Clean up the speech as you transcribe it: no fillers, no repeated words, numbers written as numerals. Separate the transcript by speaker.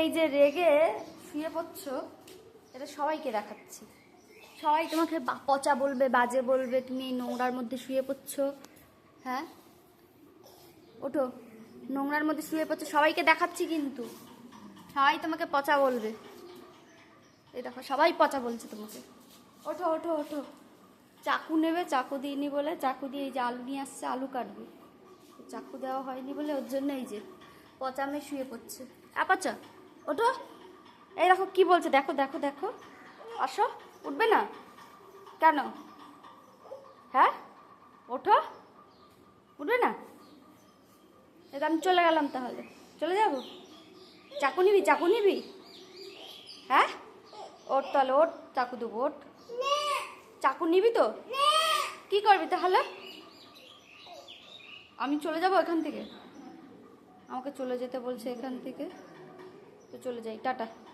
Speaker 1: এই যে রেগে শুয়ে পড়ছো, এটা সবাইকে দেখাচ্ছি। সবাই তোমাকে পচা বলবে, বাজে বলবে, তুমি এই নোংরার মধ্যে শুয়ে পড়ছো। হ্যাঁ, ওঠো, নোংরার মধ্যে শুয়ে পড়ছো, সবাইকে দেখাচ্ছি কিন্তু। সবাই তোমাকে পচা বলবে। এই দেখো, সবাই পচা বলছে তোমাকে। ওঠো ওঠো ওঠো। চাকু নেবে, চাকু দিইনি বলে, চাকু দিয়ে এই যে আলু নিয়ে আসছে, আলু কাটবে। চাকু দেওয়া হয়নি বলে ওর জন্য এই যে পচা মেয়ে শুয়ে পড়ছে। পচা, ওঠো। এই দেখো কি বলছে, দেখো দেখো দেখো। আসো, উঠবে না কেন? হ্যাঁ, ওঠো, উঠবে না? এটা আমি চলে গেলাম, তাহলে চলে যাব। চাকু নিবি, চাকু নিবি? হ্যাঁ, ওঠ তাহলে, ওঠ, চাকু দেবো, ওঠ। চাকু নিবি তো? কি করবি তাহলে? আমি চলে যাব এখান থেকে? আমাকে চলে যেতে বলছে এখান থেকে, তো চলে যাই, টাটা।